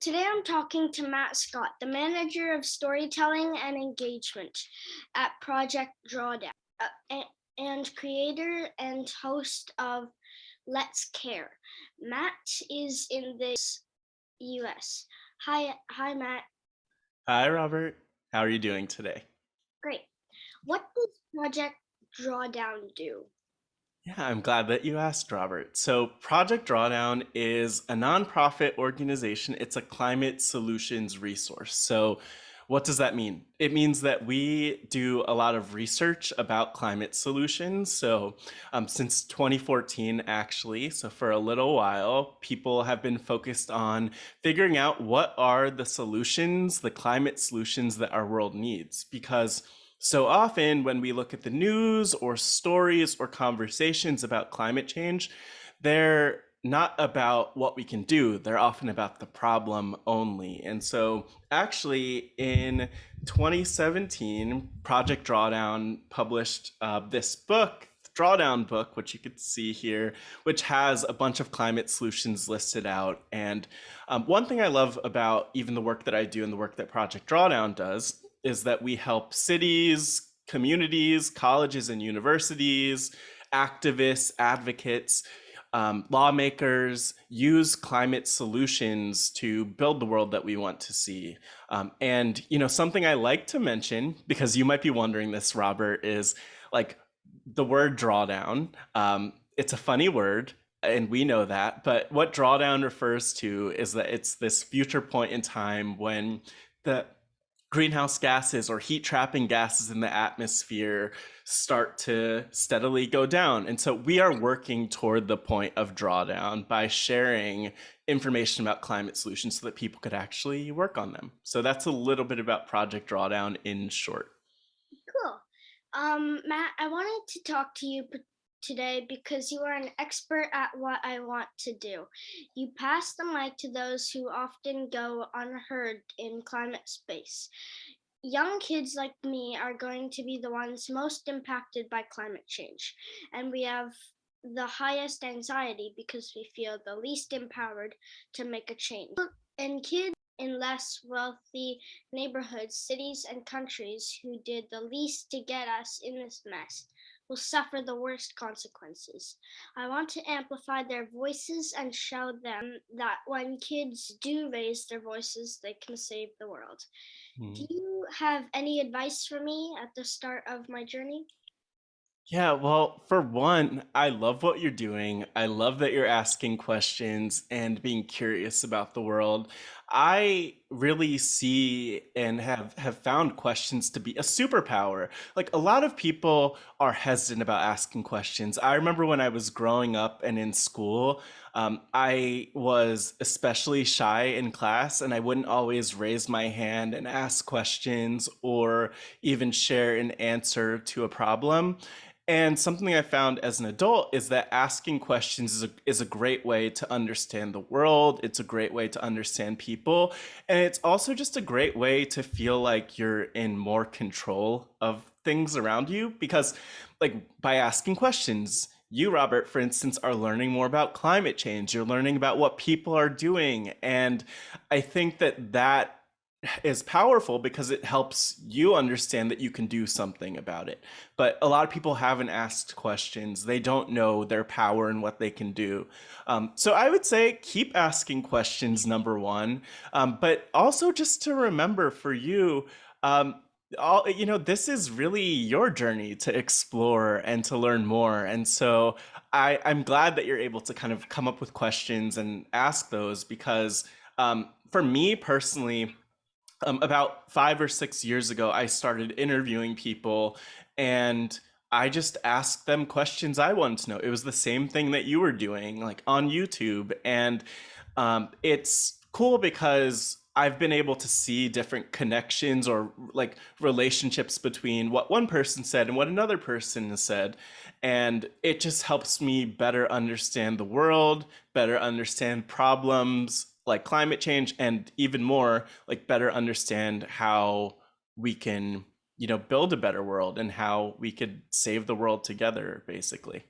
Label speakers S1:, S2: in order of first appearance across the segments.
S1: Today I'm talking to Matt Scott, the manager of storytelling and engagement at Project Drawdown, and creator and host of Let's Care. Matt is in the US. Hi, Matt.
S2: Hi, Robert. How are you doing today?
S1: Great. What does Project Drawdown do?
S2: Yeah, I'm glad that you asked, Robert. So, Project Drawdown is a nonprofit organization. It's a climate solutions resource. So, what does that mean? It means that we do a lot of research about climate solutions. So, since 2014, actually, so for a little while, people have been focused on figuring out what are the solutions, the climate solutions that our world needs. Because so often, when we look at the news or stories or conversations about climate change, they're not about what we can do. They're often about the problem only. And so, actually, in 2017, Project Drawdown published this book, Drawdown book, which you could see here, which has a bunch of climate solutions listed out. And one thing I love about even the work that I do and the work that Project Drawdown does is that we help cities, communities, colleges and universities, activists, advocates, lawmakers use climate solutions to build the world that we want to see. Something I like to mention, because you might be wondering this, Robert, is like the word drawdown. It's a funny word, and we know that. But what drawdown refers to is that it's this future point in time when the greenhouse gases or heat trapping gases in the atmosphere start to steadily go down. And so we are working toward the point of drawdown by sharing information about climate solutions so that people could actually work on them. So that's a little bit about Project Drawdown in short.
S1: Cool. Matt, I wanted to talk to you today because you are an expert at what I want to do. You pass the mic to those who often go unheard in climate space. Young kids like me are going to be the ones most impacted by climate change, and we have the highest anxiety because we feel the least empowered to make a change. And kids in less wealthy neighborhoods, cities, and countries who did the least to get us in this mess will suffer the worst consequences. I want to amplify their voices and show them that when kids do raise their voices, they can save the world. Do
S2: Hmm.
S1: you have any advice for me at the start of my journey?
S2: Yeah, well, for one, I love what you're doing. I love that you're asking questions and being curious about the world. I really see and have found questions to be a superpower. Like a lot of people are hesitant about asking questions. I remember when I was growing up and in school, I was especially shy in class and I wouldn't always raise my hand and ask questions or even share an answer to a problem. And something I found as an adult is that asking questions is a great way to understand the world. It's a great way to understand people. And it's also just a great way to feel like you're in more control of things around you. Because, like, by asking questions, you, Robert, for instance, are learning more about climate change. You're learning about what people are doing. And I think that is powerful because it helps you understand that you can do something about it. But a lot of people haven't asked questions. They don't know their power and what they can do. So I would say keep asking questions, number one. But also just to remember for you, this is really your journey to explore and to learn more. And so I'm glad that you're able to kind of come up with questions and ask those because for me personally, about 5 or 6 years ago, I started interviewing people and I just asked them questions I wanted to know. It was the same thing that you were doing, like on YouTube. And it's cool because I've been able to see different connections or like relationships between what one person said and what another person has said. And it just helps me better understand the world, better understand problems like climate change, and even more, like better understand how we can, build a better world and how we could save the world together, basically.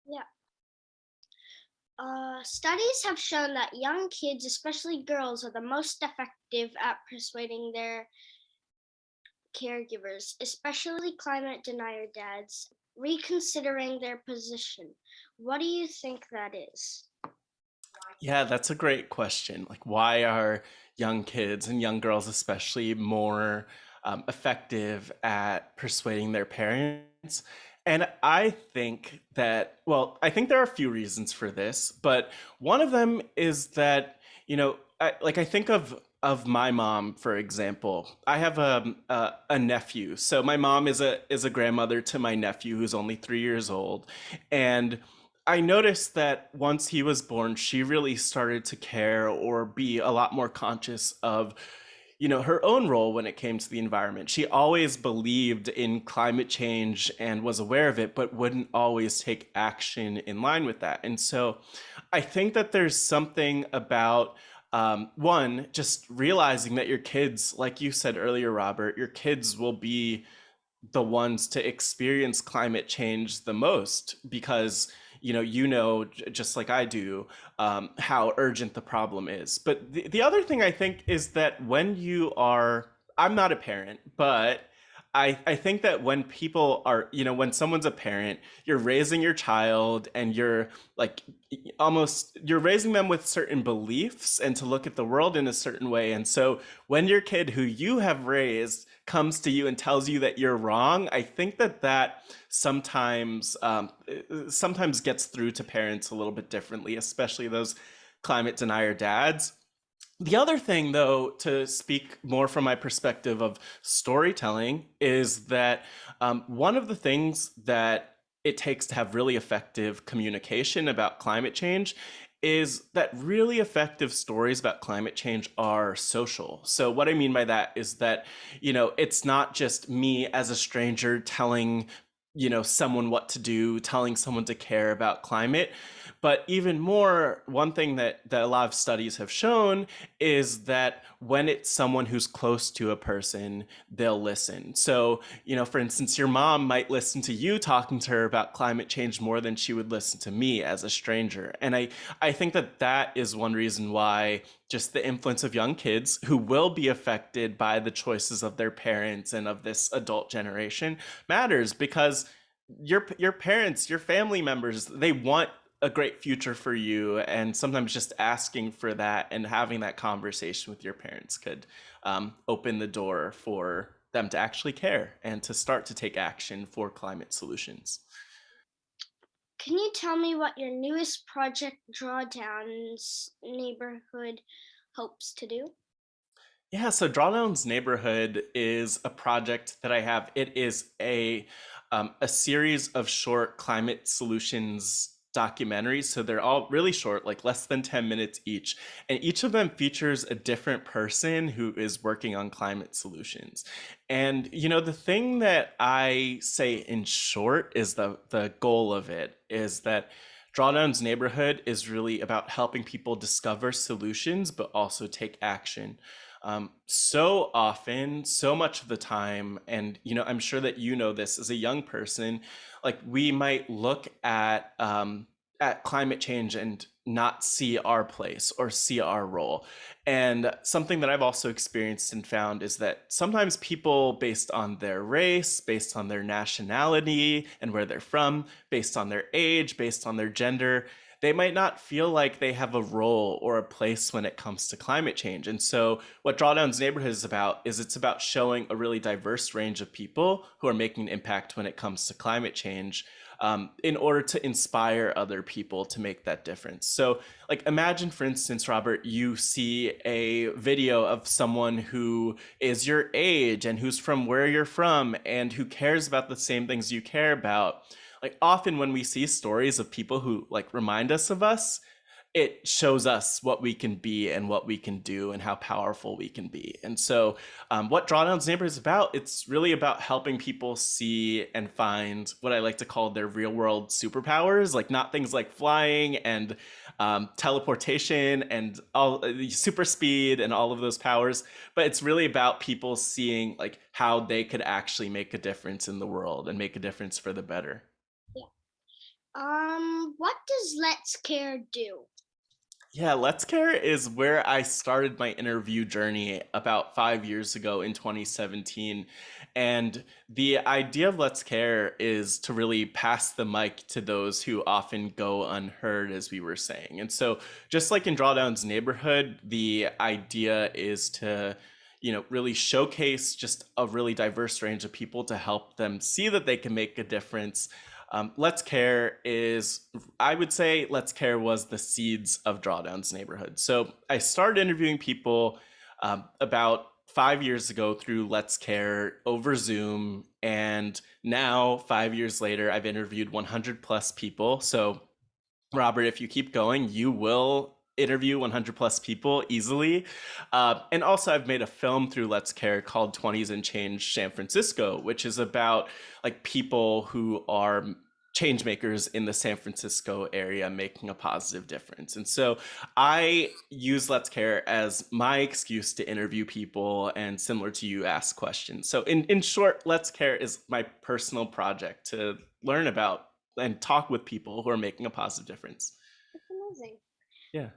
S1: Yeah. Studies have shown that young kids, especially girls, are the most effective at persuading their caregivers, especially climate denier dads, reconsidering their position. What do you think that is?
S2: Yeah, that's a great question. Like, why are young kids and young girls, especially, more effective at persuading their parents? And I think that, well, I think there are a few reasons for this, but one of them is that, I think of my mom, for example. I have a nephew. So my mom is a grandmother to my nephew who's only 3 years old, and I noticed that once he was born, she really started to care or be a lot more conscious of, her own role when it came to the environment. She always believed in climate change and was aware of it, but wouldn't always take action in line with that. And so I think that there's something about one, just realizing that your kids, like you said earlier, Robert, your kids will be the ones to experience climate change the most because just like I do, how urgent the problem is. But the other thing I think is that when you are, I'm not a parent, but I think that when people are, when someone's a parent, you're raising your child and you're like almost, you're raising them with certain beliefs and to look at the world in a certain way. And so when your kid who you have raised comes to you and tells you that you're wrong, I think that sometimes gets through to parents a little bit differently, especially those climate denier dads. The other thing, though, to speak more from my perspective of storytelling, is that one of the things that it takes to have really effective communication about climate change is that really effective stories about climate change are social. So, what I mean by that is that, it's not just me as a stranger telling, someone what to do, telling someone to care about climate. But even more, one thing that a lot of studies have shown is that when it's someone who's close to a person, they'll listen. So, for instance, your mom might listen to you talking to her about climate change more than she would listen to me as a stranger. And I think that is one reason why just the influence of young kids who will be affected by the choices of their parents and of this adult generation matters, because your parents, your family members, they want a great future for you, and sometimes just asking for that and having that conversation with your parents could open the door for them to actually care and to start to take action for climate solutions.
S1: Can you tell me what your newest project, Drawdown's neighborhood, hopes to do?
S2: Yeah, so Drawdown's Neighborhood is a project that I have. It is a series of short climate solutions documentaries. So they're all really short, like less than 10 minutes each. And each of them features a different person who is working on climate solutions. And the thing that I say in short is the goal of it is that Drawdown's Neighborhood is really about helping people discover solutions, but also take action. So often, so much of the time, and I'm sure that this as a young person, like we might look at climate change and not see our place or see our role. And something that I've also experienced and found is that sometimes people, based on their race, based on their nationality and where they're from, based on their age, based on their gender, they might not feel like they have a role or a place when it comes to climate change. And so what Drawdown's Neighborhood is about is it's about showing a really diverse range of people who are making an impact when it comes to climate change, in order to inspire other people to make that difference. So, like, imagine, for instance, Robert, you see a video of someone who is your age and who's from where you're from and who cares about the same things you care about. Like, often when we see stories of people who like remind us of us, it shows us what we can be and what we can do and how powerful we can be. And so, what Drawdown's Neighbor is about, it's really about helping people see and find what I like to call their real world superpowers, like not things like flying and teleportation and all super speed and all of those powers, but it's really about people seeing like how they could actually make a difference in the world and make a difference for the better.
S1: Yeah. What does Let's Care do?
S2: Yeah, Let's Care is where I started my interview journey about 5 years ago in 2017. And the idea of Let's Care is to really pass the mic to those who often go unheard, as we were saying. And so, just like in Drawdown's neighborhood, the idea is to really showcase just a really diverse range of people to help them see that they can make a difference. Let's Care is, I would say, Let's Care was the seeds of Drawdown's neighborhood. So I started interviewing people about 5 years ago through Let's Care over Zoom. And now, 5 years later, I've interviewed 100 plus people. So Robert, if you keep going, you will interview 100 plus people easily. And also, I've made a film through Let's Care called 20s and Change San Francisco, which is about like people who are change makers in the San Francisco area making a positive difference. And so I use Let's Care as my excuse to interview people and, similar to you, ask questions. So in short, Let's Care is my personal project to learn about and talk with people who are making a positive difference.
S1: That's amazing.
S2: Yeah.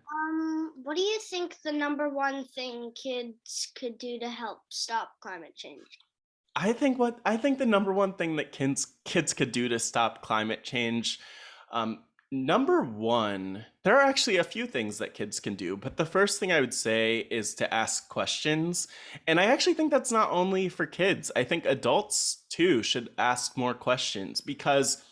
S1: What do you think the number one thing kids could do to help stop climate change?
S2: I think the number one thing that kids could do to stop climate change, number one, there are actually a few things that kids can do, but the first thing I would say is to ask questions. And I actually think that's not only for kids. I think adults too should ask more questions, because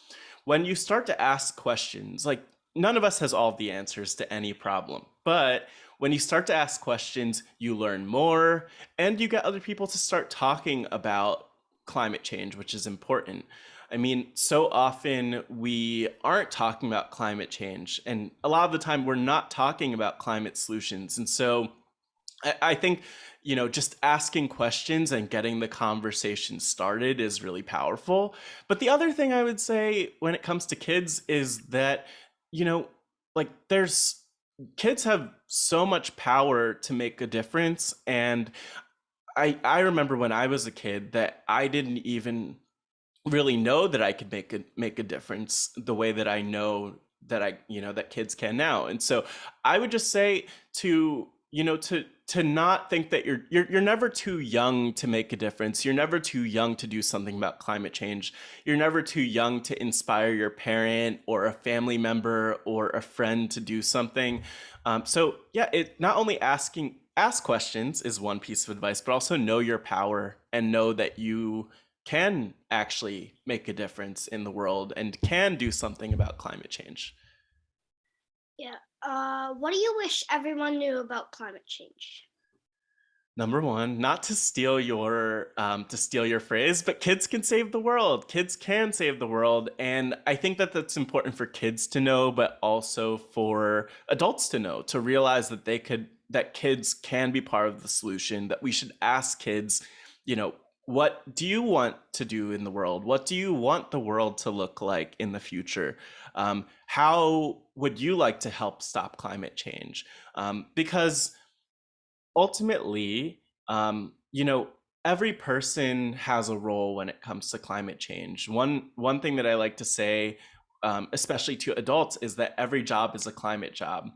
S2: when you start to ask questions, like, none of us has all the answers to any problem, but when you start to ask questions, you learn more and you get other people to start talking about climate change, which is important. I mean, so often we aren't talking about climate change, and a lot of the time we're not talking about climate solutions. And so I think, just asking questions and getting the conversation started is really powerful. But the other thing I would say when it comes to kids is that, you know, like, there's kids have so much power to make a difference. And I remember when I was a kid that I didn't even really know that I could make a difference the way that I know that that kids can now. And so I would just say to not think that you're never too young to make a difference. You're never too young to do something about climate change. You're never too young to inspire your parent or a family member or a friend to do something. So yeah, it not only ask questions is one piece of advice, but also know your power and know that you can actually make a difference in the world and can do something about climate change.
S1: Yeah. What do you wish everyone knew about climate change?
S2: Number one, not to steal your phrase, but kids can save the world. Kids can save the world, and I think that that's important for kids to know, but also for adults to know, to realize that kids can be part of the solution. That we should ask kids, you know, what do you want to do in the world? What do you want the world to look like in the future? How would you like to help stop climate change? Because ultimately, every person has a role when it comes to climate change. One thing that I like to say, especially to adults, is that every job is a climate job,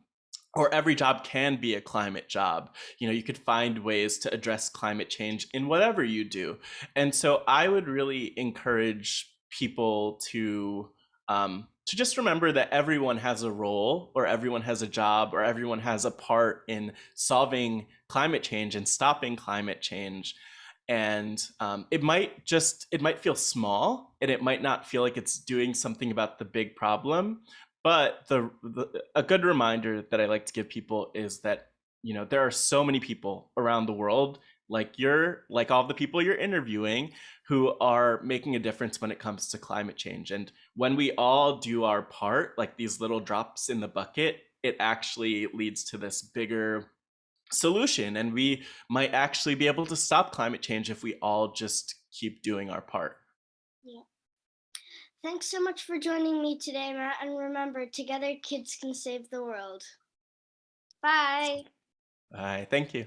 S2: or every job can be a climate job. You could find ways to address climate change in whatever you do. And so I would really encourage people to just remember that everyone has a role, or everyone has a job, or everyone has a part in solving climate change and stopping climate change. And it might feel small, and it might not feel like it's doing something about the big problem. But a good reminder that I like to give people is that there are so many people around the world, like all the people you're interviewing, who are making a difference when it comes to climate change. And when we all do our part, like these little drops in the bucket, it actually leads to this bigger solution. And we might actually be able to stop climate change if we all just keep doing our part.
S1: Yeah. Thanks so much for joining me today, Matt. And remember, together kids can save the world. Bye.
S2: Thank you.